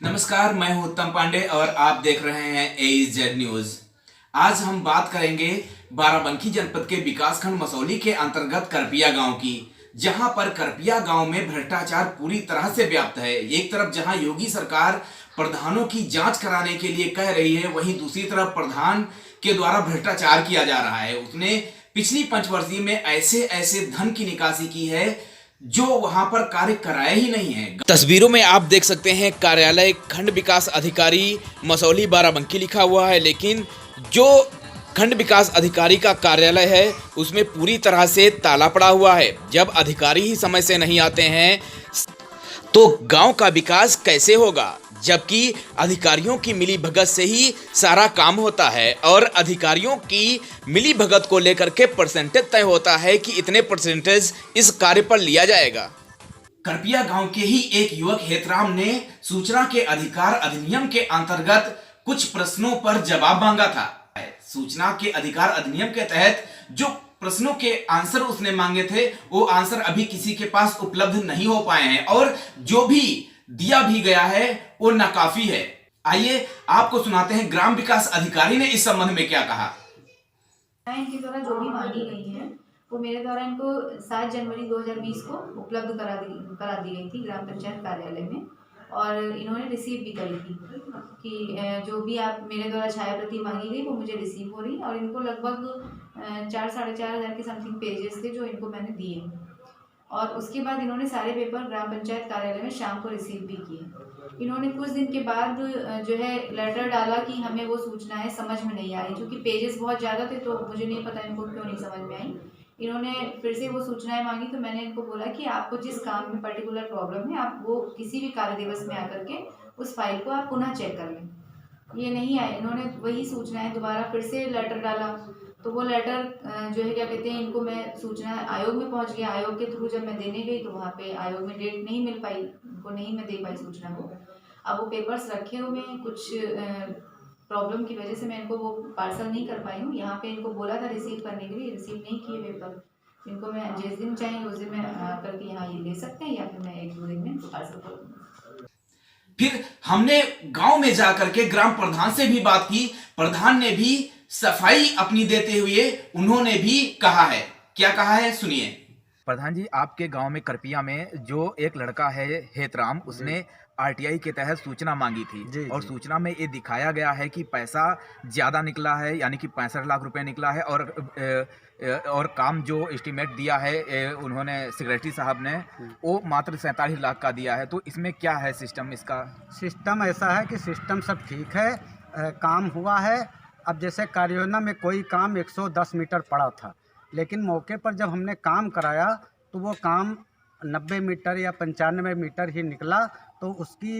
नमस्कार, मैं हूं उत्तम पांडे और आप देख रहे हैं AEZ न्यूज। आज हम बात करेंगे बाराबंकी जनपद के विकासखंड मसौली के अंतर्गत करपिया गांव की, जहां पर करपिया गांव में भ्रष्टाचार पूरी तरह से व्याप्त है। एक तरफ जहां योगी सरकार प्रधानों की जांच कराने के लिए कह रही है, वहीं दूसरी तरफ प्रधान के द्वारा भ्रष्टाचार किया जा रहा है। उसने पिछली पंचवर्षीय में ऐसे ऐसे धन की निकासी की है जो वहां पर कार्य कराया ही नहीं है। तस्वीरों में आप देख सकते हैं कार्यालय खंड विकास अधिकारी मसौली बाराबंकी लिखा हुआ है, लेकिन जो खंड विकास अधिकारी का कार्यालय है उसमें पूरी तरह से ताला पड़ा हुआ है। जब अधिकारी ही समय से नहीं आते हैं तो गांव का विकास कैसे होगा, जबकि अधिकारियों की मिली भगत से ही सारा काम होता है और अधिकारियों की मिली भगत को लेकर के परसेंटेज तय होता है कि इतने परसेंटेज इस कार्य पर लिया जाएगा। करपिया गांव के ही एक युवक हेतराम ने सूचना के अधिकार अधिनियम के अंतर्गत कुछ प्रश्नों पर जवाब मांगा था। सूचना के अधिकार अधिनियम के तहत जो प्रश्नों के आंसर उसने मांगे थे वो आंसर अभी किसी के पास उपलब्ध नहीं हो पाए हैं और जो भी दिया भी गया है वो नाकाफी है। आइए आपको सुनाते हैं ग्राम विकास अधिकारी ने इस संबंध में क्या कहा। इनके द्वारा जो भी मांगी गई है वो मेरे द्वारा इनको 7 जनवरी 2020 को उपलब्ध करा दी गई थी ग्राम पंचायत कार्यालय में, और इन्होंने रिसीव भी करी थी कि जो भी आप मेरे द्वारा छाया प्रति मांगी गई वो मुझे रिसीव हो रही, और इनको लगभग 4-4.5 हज़ार के समथिंग पेजेस थे जो इनको मैंने दिए, और उसके बाद इन्होंने सारे पेपर ग्राम पंचायत कार्यालय में शाम को रिसीव भी किए। इन्होंने कुछ दिन के बाद जो है लेटर डाला कि हमें वो सूचनाएं समझ में नहीं आ रही, क्योंकि पेजेस बहुत ज़्यादा थे तो मुझे नहीं पता इनको क्यों नहीं समझ में आई। इन्होंने फिर से वो सूचनाएं मांगी तो मैंने इनको बोला कि आपको जिस काम में पर्टिकुलर प्रॉब्लम है आप वो किसी भी कार्य दिवस में आकर के उस फाइल को आप पुनः चेक कर लें। ये नहीं आए, इन्होंने वही सूचनाएं दोबारा फिर से लेटर डाला, तो वो लेटर जो है क्या कहते हैं, इनको मैं सूचना आयोग में पहुंच गया। आयोग के थ्रू जब मैं देने गई तो वहाँ पे आयोग में डेट नहीं मिल पाई, उनको नहीं मैं दे पाई सूचना को। अब वो पेपर्स रखे हुए हैं, कुछ प्रॉब्लम की वजह से मैं इनको वो पार्सल नहीं कर पाई हूँ। यहाँ पे इनको बोला था रिसीव करने के लिए, रिसीव नहीं किए पेपर। इनको मैं जिस दिन चाहिए उस दिन मैं करके यहाँ ये ले सकते हैं, या फिर मैं 1-2 दिन में इनको पार्सल कर दूँगा। फिर हमने गांव में जाकर के ग्राम प्रधान से भी बात की। प्रधान ने भी सफाई अपनी देते हुए उन्होंने भी कहा है, क्या कहा है सुनिए। प्रधान जी, आपके गांव में करपिया में जो एक लड़का है हेतराम, उसने RTI के तहत सूचना मांगी थी और सूचना में ये दिखाया गया है कि पैसा ज़्यादा निकला है, यानी कि 65 लाख रुपए निकला है, और काम जो एस्टीमेट दिया है उन्होंने सेक्रेटरी साहब ने वो मात्र 47 लाख का दिया है। तो इसमें क्या है सिस्टम? इसका सिस्टम ऐसा है कि सिस्टम सब ठीक है, काम हुआ है। अब जैसे कार्ययोजना में कोई काम 110 मीटर पड़ा था, लेकिन मौके पर जब हमने काम कराया तो वो काम 90 मीटर या 95 मीटर ही निकला, तो उसकी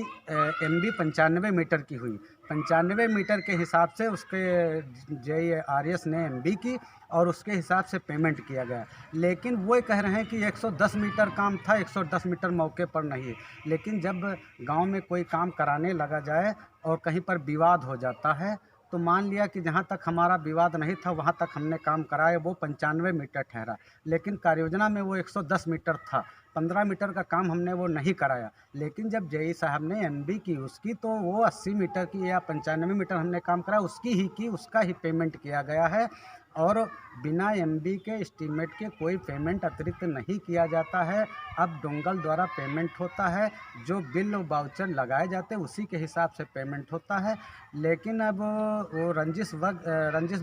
MB 95 मीटर की हुई। 95 मीटर के हिसाब से उसके JRS ने MB की और उसके हिसाब से पेमेंट किया गया। लेकिन वो कह रहे हैं कि 110 मीटर काम था, 110 मीटर मौके पर नहीं। लेकिन जब गांव में कोई काम कराने लगा जाए और कहीं पर विवाद हो जाता है तो मान लिया कि जहाँ तक हमारा विवाद नहीं था वहाँ तक हमने काम कराया, वो 95 मीटर ठहरा। लेकिन कार्ययोजना में वो 110 मीटर था, 15 मीटर का काम हमने वो नहीं कराया। लेकिन जब JE साहब ने MB की उसकी, तो वो 80 मीटर की या 95 मीटर हमने काम कराया, उसकी ही की, उसका ही पेमेंट किया गया है। और बिना MB के एस्टीमेट के कोई पेमेंट अतिरिक्त नहीं किया जाता है। अब डोंगल द्वारा पेमेंट होता है, जो बिल और वाउचर लगाए जाते हैं उसी के हिसाब से पेमेंट होता है। लेकिन अब वो रंजिश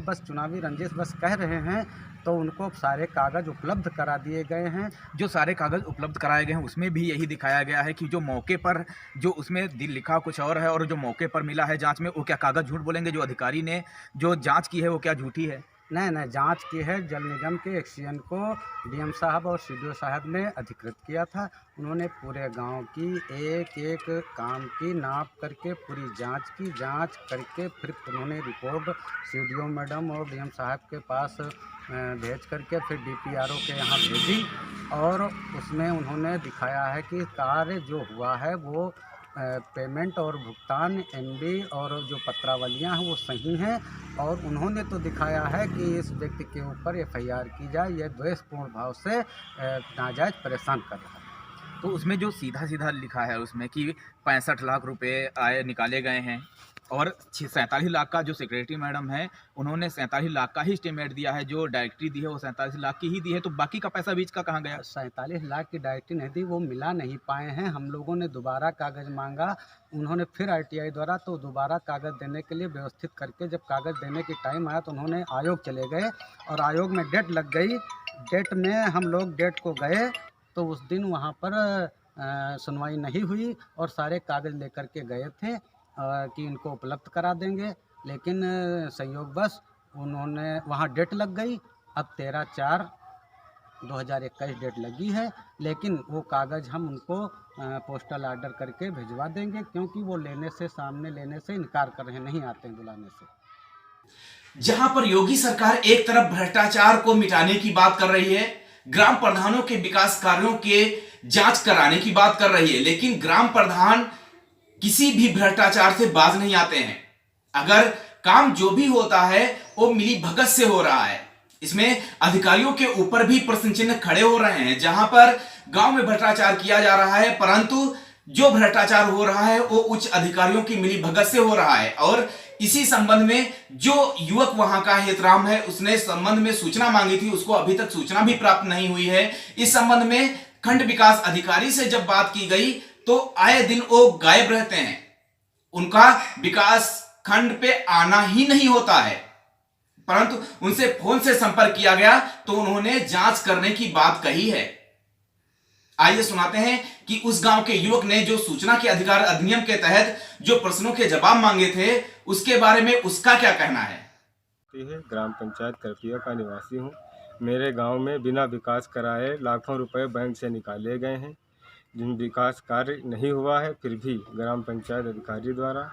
बस चुनावी रंजिश बस कह रहे हैं, तो उनको सारे कागज़ उपलब्ध करा दिए गए हैं। जो सारे कागज उपलब्ध कराए गए हैं उसमें भी यही दिखाया गया है कि जो मौके पर जो उसमें दिल लिखा कुछ और है और जो मौके पर मिला है जांच में, वो क्या कागज झूठ बोलेंगे? जो अधिकारी ने जो जांच की है वो क्या झूठी है? नहीं, जांच की है। जल निगम के एक्सीएन को DM साहब और CDO साहब ने अधिकृत किया था। उन्होंने पूरे गांव की एक एक काम की नाप करके पूरी जांच करके फिर उन्होंने रिपोर्ट CDO मैडम और DM साहब के पास भेज करके फिर DPRO के यहाँ भेजी, और उसमें उन्होंने दिखाया है कि कार्य जो हुआ है वो पेमेंट और भुगतान MB और जो पत्रावलियाँ हैं वो सही हैं, और उन्होंने तो दिखाया है कि इस व्यक्ति के ऊपर FIR की जाए, यह द्वेषपूर्ण भाव से नाजायज़ परेशान कर रहा है। तो उसमें जो सीधा सीधा लिखा है उसमें कि 65 लाख रुपए आए निकाले गए हैं, और 47 लाख का जो सेक्रेटरी मैडम है उन्होंने 47 लाख का ही एस्टीमेट दिया है, जो डायरेक्टरी दी है वो 47 लाख की ही दी है, तो बाकी का पैसा बीच का कहाँ गया? 47 लाख की डायरेक्टरी नहीं दी, वो मिला नहीं पाए हैं। हम लोगों ने दोबारा कागज़ मांगा, उन्होंने फिर आरटीआई द्वारा तो दोबारा कागज़ देने के लिए व्यवस्थित करके जब कागज़ देने की टाइम आया तो उन्होंने आयोग चले गए और आयोग में डेट लग गई। डेट में हम लोग डेट को गए तो उस दिन वहाँ पर सुनवाई नहीं हुई और सारे कागज़ लेकर के गए थे कि इनको उपलब्ध करा देंगे, लेकिन संयोगवश उन्होंने वहाँ डेट लग गई। अब 13/4/2021 डेट लगी है, लेकिन वो कागज़ हम उनको पोस्टल ऑर्डर करके भिजवा देंगे, क्योंकि वो सामने लेने से इनकार कर रहे हैं, नहीं आते हैं बुलाने से। जहां पर योगी सरकार एक तरफ भ्रष्टाचार को मिटाने की बात कर रही है, ग्राम प्रधानों के विकास कार्यों के जांच कराने की बात कर रही है, लेकिन ग्राम प्रधान किसी भी भ्रष्टाचार से बाज नहीं आते हैं। अगर काम जो भी होता है वो मिली भगत से हो रहा है। इसमें अधिकारियों के ऊपर भी प्रश्न चिन्ह खड़े हो रहे हैं। जहां पर गांव में भ्रष्टाचार किया जा रहा है, परंतु जो भ्रष्टाचार हो रहा है वो उच्च अधिकारियों की मिली भगत से हो रहा है। और इसी संबंध में जो युवक वहां का हितराम है, उसने संबंध में सूचना मांगी थी, उसको अभी तक सूचना भी प्राप्त नहीं हुई है। इस संबंध में खंड विकास अधिकारी से जब बात की गई तो आए दिन वो गायब रहते हैं, उनका विकास खंड पे आना ही नहीं होता है। परंतु उनसे फोन से संपर्क किया गया तो उन्होंने जांच करने की बात कही है। आइए सुनाते हैं कि उस गांव के युवक ने जो सूचना के अधिकार अधिनियम के तहत जो प्रश्नों के जवाब मांगे थे, उसके बारे में उसका क्या कहना है। ग्राम पंचायत करपिया का निवासी हूँ। मेरे गांव में बिना विकास कराए लाखों रुपए बैंक से निकाले गए हैं, जिन विकास कार्य नहीं हुआ है, फिर भी ग्राम पंचायत अधिकारी द्वारा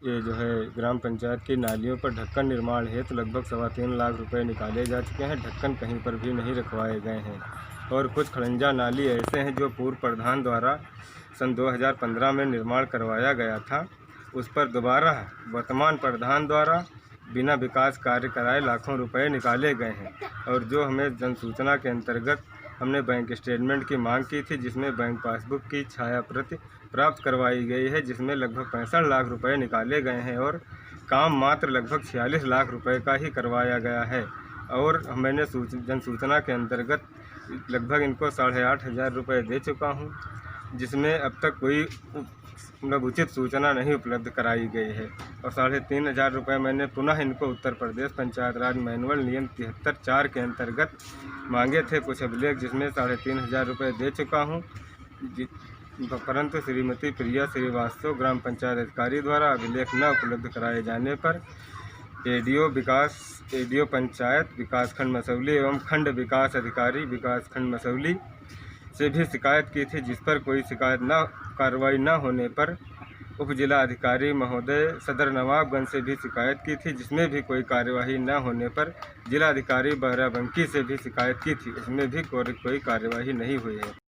ये जो है ग्राम पंचायत की नालियों पर ढक्कन निर्माण हेतु लगभग 3.25 लाख रुपए निकाले जा चुके हैं। ढक्कन कहीं पर भी नहीं रखवाए गए हैं और कुछ खड़ंजा नाली ऐसे हैं जो पूर्व प्रधान द्वारा सन 2015 में निर्माण करवाया गया था, उस पर दोबारा वर्तमान प्रधान द्वारा बिना विकास कार्य कराए लाखों रुपए निकाले गए हैं। और जो हमें जनसूचना के अंतर्गत हमने बैंक स्टेटमेंट की मांग की थी, जिसमें बैंक पासबुक की छाया प्रति प्राप्त करवाई गई है, जिसमें लगभग 65 लाख रुपए निकाले गए हैं और काम मात्र लगभग 46 लाख रुपए का ही करवाया गया है। और मैंने जनसूचना के अंतर्गत लगभग इनको 8,500 रुपये दे चुका हूं, जिसमें अब तक कोई उचित सूचना नहीं उपलब्ध कराई गई है। और 3,500 रुपये मैंने पुनः इनको उत्तर प्रदेश पंचायत राज मैनुअल नियम 73(4) के अंतर्गत मांगे थे कुछ अभिलेख, जिसमें 3,500 रुपये दे चुका हूँ, परंतु श्रीमती प्रिया श्रीवास्तव ग्राम पंचायत अधिकारी द्वारा अभिलेख न उपलब्ध कराए जाने पर एडीओ पंचायत विकासखंड मसौली एवं खंड विकास अधिकारी विकासखंड मसौली से भी शिकायत की थी, जिस पर कोई कार्रवाई न होने पर उप जिला अधिकारी महोदय सदर नवाबगंज से भी शिकायत की थी, जिसमें भी कोई कार्यवाही न होने पर जिला अधिकारी बाराबंकी से भी शिकायत की थी, उसमें भी कोई कार्यवाही नहीं हुई है।